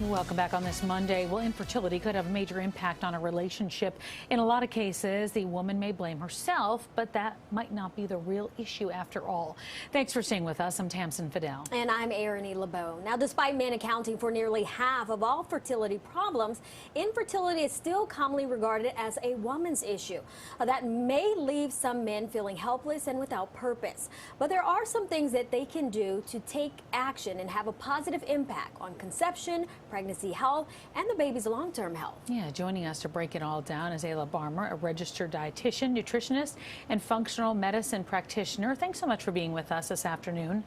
Welcome back on this Monday. Well, infertility could have a major impact on a relationship. In a lot of cases, the woman may blame herself, but that might not be the real issue after all. Thanks for staying with us. I'm Tamsin Fidel. And I'm Erin LeBeau. Now, despite men accounting for nearly half of all fertility problems, infertility is still commonly regarded as a woman's issue. That may leave some men feeling helpless and without purpose. But there are some things that they can do to take action and have a positive impact on conception, pregnancy health, and the baby's long-term health. Yeah, joining us to break it all down is Ayla Barmmer, a registered dietitian, nutritionist, and functional medicine practitioner. Thanks so much for being with us this afternoon.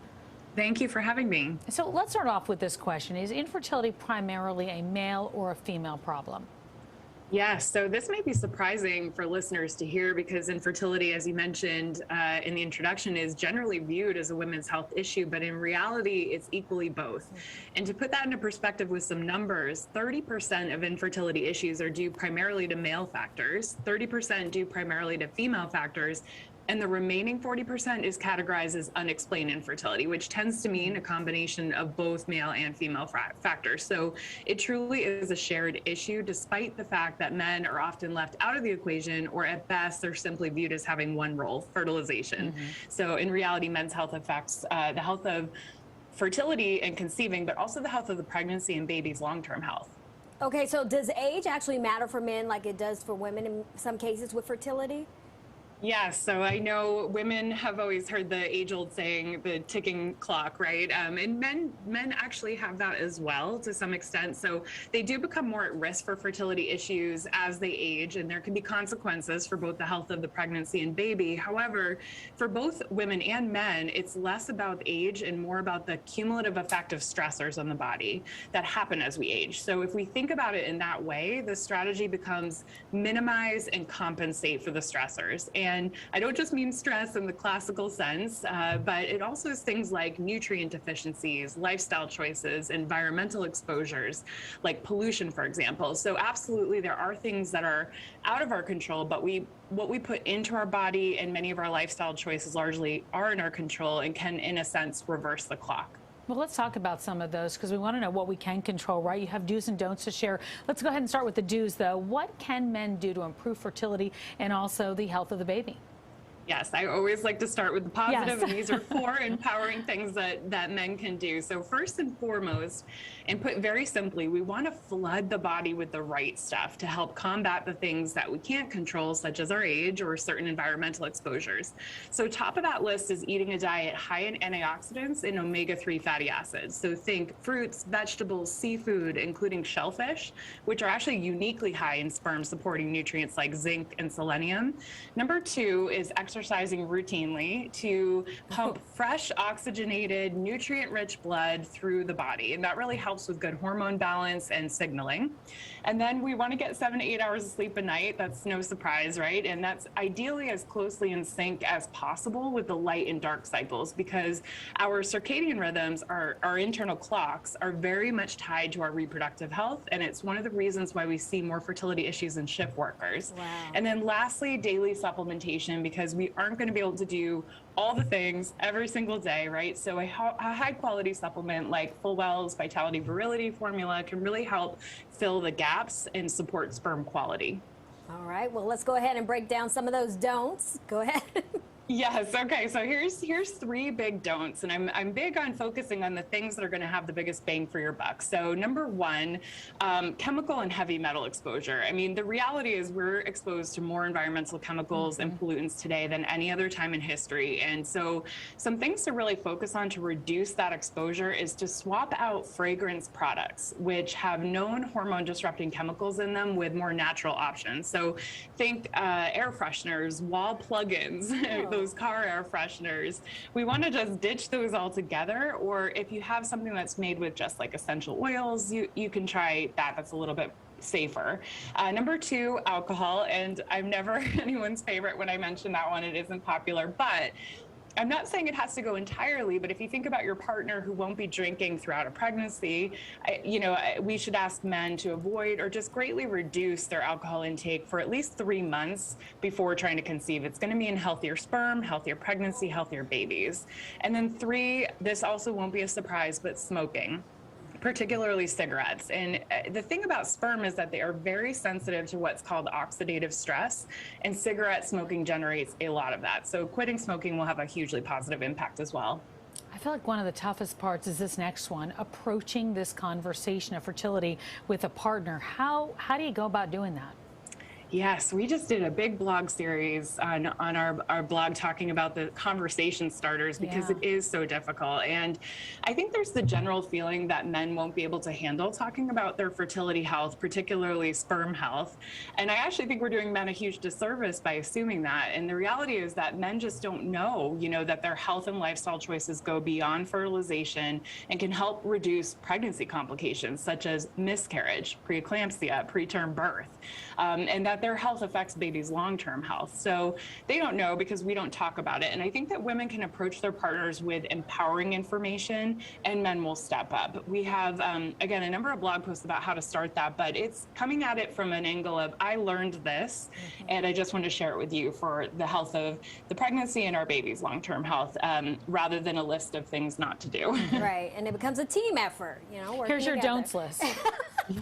Thank you for having me. So let's start off with this question. Is infertility primarily a male or a female problem? Yes, so this may be surprising for listeners to hear because infertility, as you mentioned in the introduction, is generally viewed as a women's health issue, but in reality, it's equally both. And to put that into perspective with some numbers, 30% of infertility issues are due primarily to male factors, 30% due primarily to female factors, and the remaining 40% is categorized as unexplained infertility, which tends to mean a combination of both male and female factors. So it truly is a shared issue, despite the fact that men are often left out of the equation, or at best, they're simply viewed as having one role, fertilization. So in reality, men's health affects the health of fertility and conceiving, but also the health of the pregnancy and baby's long-term health. Okay, so does age actually matter for men like it does for women in some cases with fertility? Yes, so I know women have always heard the age-old saying, the ticking clock, right? And men actually have that as well to some extent. So they do become more at risk for fertility issues as they age, and there can be consequences for both the health of the pregnancy and baby. However, for both women and men, it's less about age and more about the cumulative effect of stressors on the body that happen as we age. So if we think about it in that way, the strategy becomes minimize and compensate for the stressors. And I don't just mean stress in the classical sense, but it also is things like nutrient deficiencies, lifestyle choices, environmental exposures, like pollution, for example. So absolutely, there are things that are out of our control, but what we put into our body and many of our lifestyle choices largely are in our control and can, in a sense, reverse the clock. Well, let's talk about some of those because we want to know what we can control, right? You have do's and don'ts to share. Let's go ahead and start with the do's, though. What can men do to improve fertility and also the health of the baby? Yes, I always like to start with the positive, Yes. and these are 4 empowering things that men can do. So first and foremost, and put very simply, we want to flood the body with the right stuff to help combat the things that we can't control, such as our age or certain environmental exposures. So top of that list is eating a diet high in antioxidants and omega-3 fatty acids. So think fruits, vegetables, seafood, including shellfish, which are actually uniquely high in sperm-supporting nutrients like zinc and selenium. Number 2 is exercising routinely to pump fresh, oxygenated, nutrient-rich blood through the body. And that really helps with good hormone balance and signaling. And then we want to get 7 to 8 hours of sleep a night. That's no surprise, right? And that's ideally as closely in sync as possible with the light and dark cycles, because our circadian rhythms, our internal clocks, are very much tied to our reproductive health. And it's one of the reasons why we see more fertility issues in shift workers. Wow. And then lastly, daily supplementation, because we aren't going to be able to do all the things every single day, right? So a high quality supplement like Fullwell's Vitality Virility formula can really help fill the gaps and support sperm quality. All right, well, let's go ahead and break down some of those don'ts. Go ahead. Yes. Okay. So here's 3 big don'ts, and I'm big on focusing on the things that are going to have the biggest bang for your buck. So number 1, chemical and heavy metal exposure. I mean, the reality is we're exposed to more environmental chemicals and pollutants today than any other time in history. And so some things to really focus on to reduce that exposure is to swap out fragrance products, which have known hormone disrupting chemicals in them, with more natural options. So think air fresheners, wall plugins, those car air fresheners. We want to just ditch those altogether, or if you have something that's made with just like essential oils, you can try that. That's a little bit safer. Number 2, alcohol, and I'm never anyone's favorite when I mention that one. It isn't popular, but I'm not saying it has to go entirely, but if you think about your partner who won't be drinking throughout a pregnancy, we should ask men to avoid or just greatly reduce their alcohol intake for at least 3 months before trying to conceive. It's going to mean healthier sperm, healthier pregnancy, healthier babies. And then 3, this also won't be a surprise, but smoking. particularly cigarettes. And the thing about sperm is that they are very sensitive to what's called oxidative stress, and cigarette smoking generates a lot of that. So quitting smoking will have a hugely positive impact as well. I feel like one of the toughest parts is this next one, approaching this conversation of fertility with a partner. How do you go about doing that? Yes, we just did a big blog series on our blog talking about the conversation starters because it is so difficult. And I think there's the general feeling that men won't be able to handle talking about their fertility health, particularly sperm health. And I actually think we're doing men a huge disservice by assuming that. And the reality is that men just don't know, that their health and lifestyle choices go beyond fertilization and can help reduce pregnancy complications such as miscarriage, preeclampsia, preterm birth, and that their health affects baby's long-term health. So they don't know because we don't talk about it. And I think that women can approach their partners with empowering information, and men will step up. We have, again, a number of blog posts about how to start that, but it's coming at it from an angle of, I learned this, and I just want to share it with you for the health of the pregnancy and our baby's long-term health, rather than a list of things not to do. Right, and it becomes a team effort, working Here's your together. don'ts list.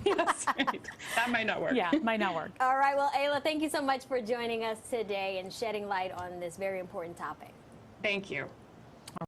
Yes, right. That might not work. Yeah, might not work. All right, well, Ayla, thank you so much for joining us today and shedding light on this very important topic. Thank you.